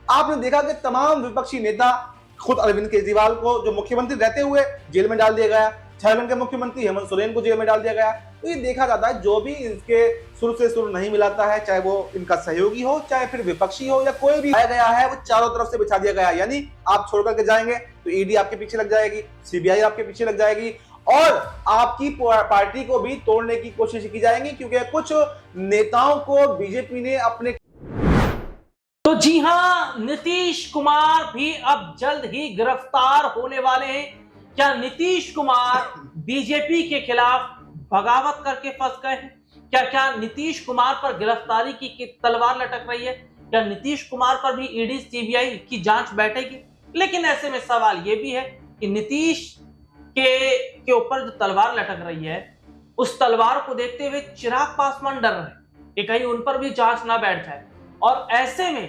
आपने देखा कि तमाम विपक्षी नेता, खुद अरविंद केजरीवाल को जो मुख्यमंत्री रहते हुए जेल में डाल दिया गया, झारखंड के मुख्यमंत्री हेमंत सोरेन को जेल में डाल दिया गया। तो ये देखा जाता है जो भी इनके सुर से सुर नहीं मिलाता है, चाहे वो इनका सहयोगी हो, चाहे फिर विपक्षी हो, या कोई भी आया गया है, वो चारों तरफ से बिछा दिया गया है। यानी आप छोड़ करके जाएंगे तो ईडी आपके पीछे लग जाएगी, सीबीआई आपके पीछे लग जाएगी, और आपकी पार्टी को भी तोड़ने की कोशिश की जाएगी, क्योंकि कुछ नेताओं को बीजेपी ने अपने। तो जी हां, नीतीश कुमार भी अब जल्द ही गिरफ्तार होने वाले हैं। क्या नीतीश कुमार बीजेपी के खिलाफ बगावत करके फंस गए हैं? क्या नीतीश कुमार पर गिरफ्तारी की तलवार लटक रही है? क्या नीतीश कुमार पर भी ईडी सीबीआई की जांच बैठेगी? लेकिन ऐसे में सवाल यह भी है कि नीतीश के ऊपर जो तलवार लटक रही है, उस तलवार को देखते हुए चिराग पासवान डर रहे हैं कि कहीं उन पर भी जांच ना बैठ जाए। और ऐसे में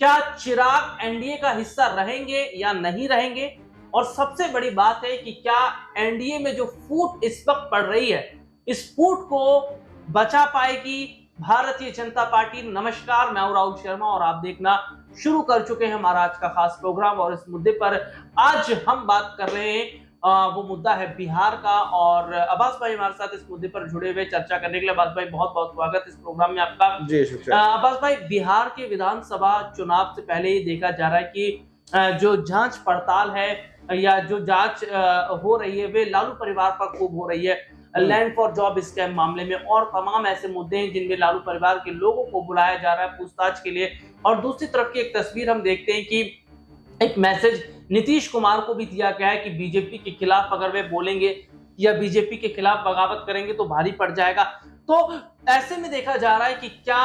क्या चिराग एनडीए का हिस्सा रहेंगे या नहीं रहेंगे? और सबसे बड़ी बात है कि क्या एनडीए में जो फूट इस वक्त पड़ रही है, इस फूट को बचा पाएगी भारतीय जनता पार्टी? नमस्कार, मैं हूं राहुल शर्मा और आप देखना शुरू कर चुके हैं हमारा आज का खास प्रोग्राम। और इस मुद्दे पर आज हम बात कर रहे हैं, वो मुद्दा है बिहार का। और अब्बास भाई हमारे साथ इस मुद्दे पर जुड़े हुए चर्चा करने के लिए। अब्बास भाई, बहुत बहुत स्वागत इस प्रोग्राम में आपका। जी शुक्रिया। अब्बास भाई, बिहार के विधानसभा चुनाव से पहले ही देखा जा रहा है कि जो जांच पड़ताल है या जो जांच हो रही है, वे लालू परिवार पर खूब हो रही है। लैंड फॉर जॉब स्कैम मामले में और तमाम ऐसे मुद्दे हैं जिनमें लालू परिवार के लोगों को बुलाया जा रहा है पूछताछ के लिए। और दूसरी तरफ की एक तस्वीर हम देखते हैं कि एक मैसेज नीतीश कुमार को भी दिया गया है कि बीजेपी के खिलाफ अगर वे बोलेंगे या बीजेपी के खिलाफ बगावत करेंगे तो भारी पड़ जाएगा। तो ऐसे में देखा जा रहा है कि क्या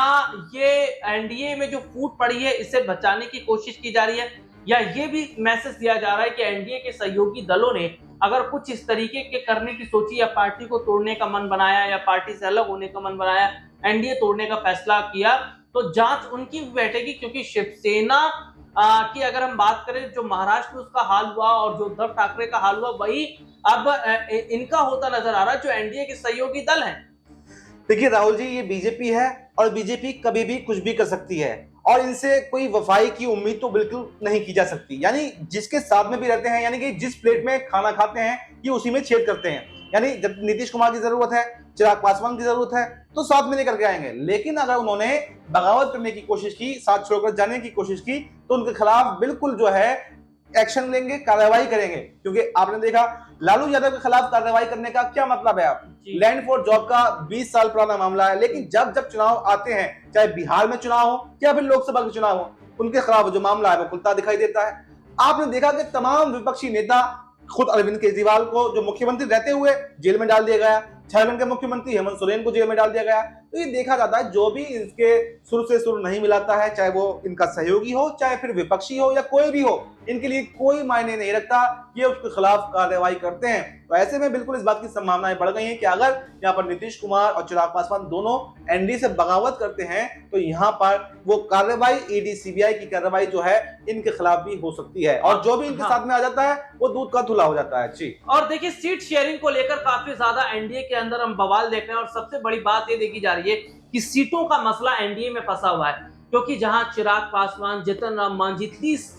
ये एनडीए में जो फूट पड़ी है, इसे बचाने की कोशिश की जा रही है, या ये भी मैसेज दिया जा रहा है कि एनडीए के सहयोगी दलों ने अगर कुछ इस तरीके के करने की सोची, या पार्टी को तोड़ने का मन बनाया, या पार्टी से अलग होने का मन बनाया, एनडीए तोड़ने का फैसला किया, तो जांच उनकी भी बैठेगी। क्योंकि शिवसेना की अगर हम बात करें, जो महाराष्ट्र में उसका हाल हुआ और जो उद्धव ठाकरे का हाल हुआ, वही अब इनका होता नजर आ रहा है, जो एनडीए के सहयोगी दल हैं। देखिए राहुल जी, ये बीजेपी है और बीजेपी कभी भी कुछ भी कर सकती है, और इनसे कोई वफाई की उम्मीद तो बिल्कुल नहीं की जा सकती। यानी जिसके साथ में भी रहते हैं, यानी कि जिस प्लेट में खाना खाते हैं, ये उसी में छेद करते हैं। यानी जब नीतीश कुमार की जरूरत है, चिराग पासवान की जरूरत है, तो साथ में लेकर के आएंगे। लेकिन अगर उन्होंने बगावत करने की कोशिश की, साथ छोड़कर जाने की कोशिश की, तो उनके खिलाफ बिल्कुल जो है एक्शन लेंगे, कार्रवाई करेंगे। क्योंकि आपने देखा लालू यादव के खिलाफ कार्रवाई करने का क्या मतलब है? आप लैंड फॉर जॉब का 20 साल पुराना मामला है, लेकिन जब जब चुनाव आते हैं, चाहे बिहार में चुनाव हो या फिर लोकसभा के चुनाव हो, उनके खिलाफ जो मामला है वो खुलता दिखाई देता है। आपने देखा कि तमाम विपक्षी नेता, खुद अरविंद केजरीवाल को जो मुख्यमंत्री रहते हुए जेल में डाल दिया गया, झारखंड के मुख्यमंत्री हेमंत सोरेन को जेल में डाल दिया गया। तो ये देखा जाता है जो भी इनके सुर से सुर नहीं मिलाता है, चाहे वो इनका सहयोगी हो, चाहे फिर विपक्षी हो, या कोई भी हो, इनके लिए कोई मायने नहीं रखता, ये उसके खिलाफ कार्रवाई करते हैं। तो ऐसे में बिल्कुल इस बात की संभावनाएं बढ़ गई हैं कि अगर यहाँ पर नीतीश कुमार और चिराग पासवान दोनों एनडीए से बगावत करते हैं, तो यहाँ पर वो कार्रवाई, ईडी सीबीआई की कार्रवाई जो है इनके खिलाफ भी हो सकती है, और जो भी इनके साथ में आ जाता है वो दूध का धुला हो जाता है। जी। और देखिए, सीट शेयरिंग को लेकर काफी ज्यादा एनडीए के अंदर हम बवाल देख रहे हैं, और सबसे बड़ी बात ये देखी जा रही है कि सीटों का मसला एनडीए में फंसा हुआ है। क्योंकि जहां चिराग पासवान, जीतन राम मांझी 30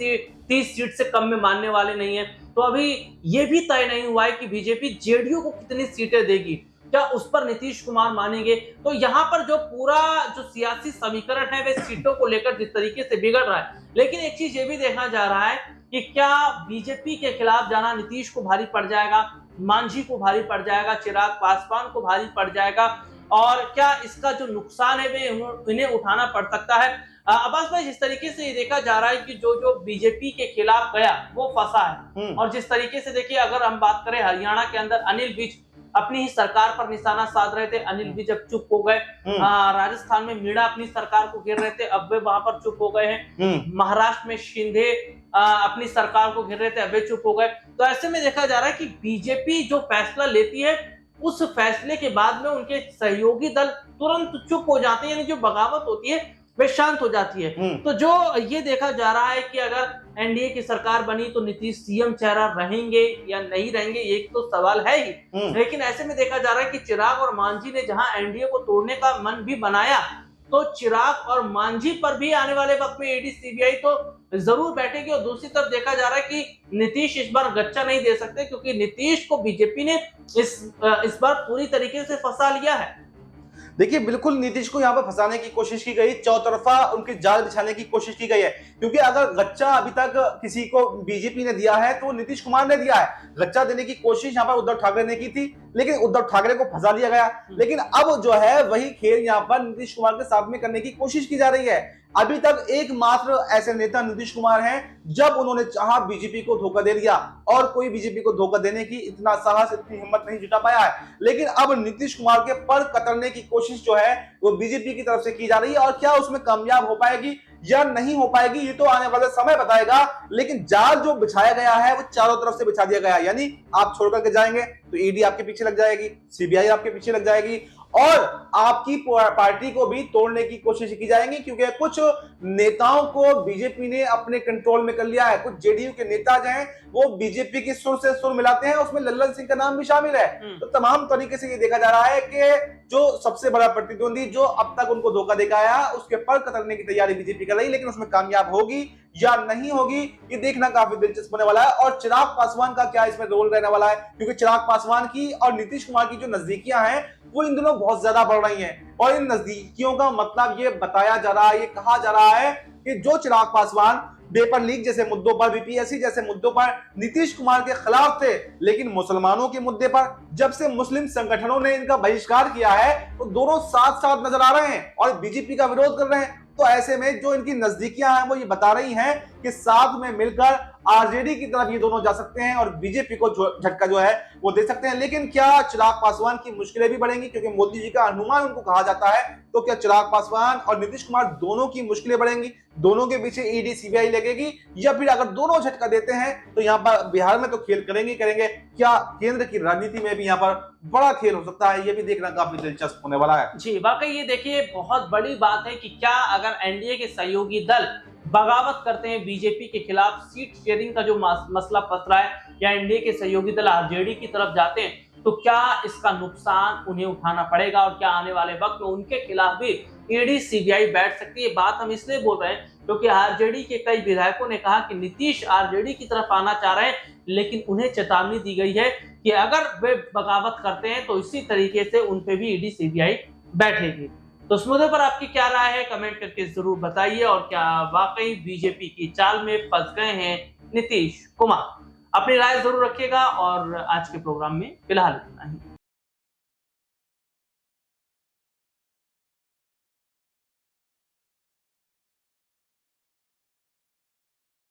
सीट से कम में मानने वाले नहीं है, तो अभी यह भी तय नहीं हुआ है कि बीजेपी जेडीयू को कितनी सीटें देगी, क्या उस पर नीतीश कुमार मानेंगे। तो यहाँ पर जो पूरा जो सियासी समीकरण है, वे सीटों को लेकर जिस तरीके से बिगड़ रहा है। लेकिन एक चीज ये भी देखा जा रहा है कि क्या बीजेपी के खिलाफ जाना नीतीश को भारी पड़ जाएगा, मांझी को भारी पड़ जाएगा, चिराग पासवान को भारी पड़ जाएगा, और क्या इसका जो नुकसान है वे इन्हें उठाना पड़ सकता है। अब्बास भाई, जिस तरीके से ये देखा जा रहा है कि जो बीजेपी के खिलाफ गया वो फंसा है, और जिस तरीके से देखिए, अगर हम बात करें हरियाणा के अंदर अनिल विज अपनी ही सरकार पर निशाना साध रहे थे, अनिल विज अब चुप हो गए। राजस्थान में मीणा अपनी सरकार को घेर रहे थे, अब वे वहां पर चुप हो गए हैं। महाराष्ट्र में शिंदे अपनी सरकार को घेर रहे थे, अब वे चुप हो गए। तो ऐसे में देखा जा रहा है कि बीजेपी जो फैसला लेती है, उस फैसले के बाद में उनके सहयोगी दल तुरंत चुप हो जाते हैं, यानी जो बगावत होती है वे शांत हो जाती है। तो जो ये देखा जा रहा है कि अगर एनडीए की सरकार बनी तो नीतीश सीएम चेहरा रहेंगे या नहीं रहेंगे, एक तो सवाल है ही। लेकिन ऐसे में देखा जा रहा है कि चिराग और मांझी ने जहां एनडीए को तोड़ने का मन भी बनाया, तो चिराग और मांझी पर भी आने वाले वक्त में ईडी सीबीआई तो जरूर बैठेगी। और दूसरी तरफ देखा जा रहा है कि नीतीश इस बार गच्चा नहीं दे सकते, क्योंकि नीतीश को बीजेपी ने इस बार पूरी तरीके से फंसा लिया है। देखिए, बिल्कुल नीतीश को यहाँ पर फंसाने की कोशिश की गई, चौतरफा उनकी जाल बिछाने की कोशिश की गई है, क्योंकि अगर गच्चा अभी तक किसी को बीजेपी ने दिया है तो नीतीश कुमार ने दिया है। गच्चा देने की कोशिश यहाँ पर उद्धव ठाकरे ने की थी, लेकिन उद्धव ठाकरे को फंसा लिया गया। लेकिन अब जो है वही खेल यहाँ पर नीतीश कुमार के साथ में करने की कोशिश की जा रही है। अभी तक एकमात्र ऐसे नेता नीतीश कुमार हैं जब उन्होंने चाहा बीजेपी को धोखा दे दिया, और कोई बीजेपी को धोखा देने की इतना साहस, इतनी हिम्मत नहीं जुटा पाया है। लेकिन अब नीतीश कुमार के पर कतरने की कोशिश जो है वो बीजेपी की तरफ से की जा रही है, और क्या उसमें कामयाब हो पाएगी या नहीं हो पाएगी ये तो आने वाला समय बताएगा। लेकिन जाल जो बिछाया गया है वो चारों तरफ से बिछा दिया गया है, यानी आप छोड़ करके जाएंगे तो ईडी आपके पीछे लग जाएगी, सीबीआई आपके पीछे लग जाएगी, और आपकी पार्टी को भी तोड़ने की कोशिश की जाएगी, क्योंकि कुछ नेताओं को बीजेपी ने अपने कंट्रोल में कर लिया है। कुछ जेडीयू के नेता जो हैं वो बीजेपी की सुर से सुर मिलाते हैं, उसमें लल्लन सिंह का नाम भी शामिल है। तो तमाम तरीके से ये देखा जा रहा है कि जो सबसे बड़ा प्रतिद्वंदी जो अब तक उनको धोखा देकर आया उसके पर कतरने की तैयारी बीजेपी कर रही, लेकिन उसमें कामयाब होगी या नहीं होगी ये देखना काफी दिलचस्प होने वाला है। और चिराग पासवान का क्या इसमें रोल रहने वाला है, क्योंकि चिराग पासवान की और नीतीश कुमार की जो नजदीकियां हैं वो इन दिनों बहुत ज्यादा बढ़ रही हैं, और इन नजदीकियों का मतलब ये बताया जा रहा है, ये कहा जा रहा है कि जो चिराग पासवान पेपर लीक जैसे मुद्दों पर, बीपीएससी जैसे मुद्दों पर नीतीश कुमार के खिलाफ थे, लेकिन मुसलमानों के मुद्दे पर जब से मुस्लिम संगठनों ने इनका बहिष्कार किया है तो दोनों साथ साथ नजर आ रहे हैं और बीजेपी का विरोध कर रहे हैं। तो ऐसे में जो इनकी नजदीकियां हैं वो ये बता रही हैं कि साथ में मिलकर आरजेडी की तरफ ये दोनों जा सकते हैं और बीजेपी को झटका जो है वो दे सकते हैं। लेकिन क्या चिराग पासवान की मुश्किलें भी बढ़ेंगी, क्योंकि मोदी जी का अनुमान उनको कहा जाता है, तो क्या चिराग पासवान और नीतीश कुमार दोनों की मुश्किलें बढ़ेंगी, दोनों के पीछे ईडी सीबीआई लगेगी, या फिर अगर दोनों झटका देते हैं तो यहाँ पर बिहार में तो खेल करेंगे, क्या केंद्र की राजनीति में भी यहाँ पर बड़ा खेल हो सकता है, ये भी देखना काफी दिलचस्प होने वाला है। जी वाकई ये देखिए बहुत बड़ी बात है कि क्या अगर एनडीए के सहयोगी दल बगावत करते हैं बीजेपी के खिलाफ, सीट शेयरिंग का जो मसला फंस रहा है, या एनडीए के सहयोगी दल आरजेडी की तरफ जाते हैं, तो क्या इसका नुकसान उन्हें उठाना पड़ेगा, और क्या आने वाले वक्त में उनके खिलाफ भी ईडी सीबीआई बैठ सकती है। बात हम इसलिए बोल रहे हैं क्योंकि आरजेडी के कई विधायकों ने कहा कि नीतीश आरजेडी की तरफ आना चाह रहे हैं, लेकिन उन्हें चेतावनी दी गई है कि अगर वे बगावत करते हैं तो इसी तरीके से उन पे भी ईडी सीबीआई बैठेगी। तो इस मुद्दे पर आपकी क्या राय है, कमेंट करके जरूर बताइए। और क्या वाकई बीजेपी की चाल में फंस गए हैं नीतीश कुमार? अपनी राय जरूर रखिएगा। और आज के प्रोग्राम में फिलहाल इतना ही।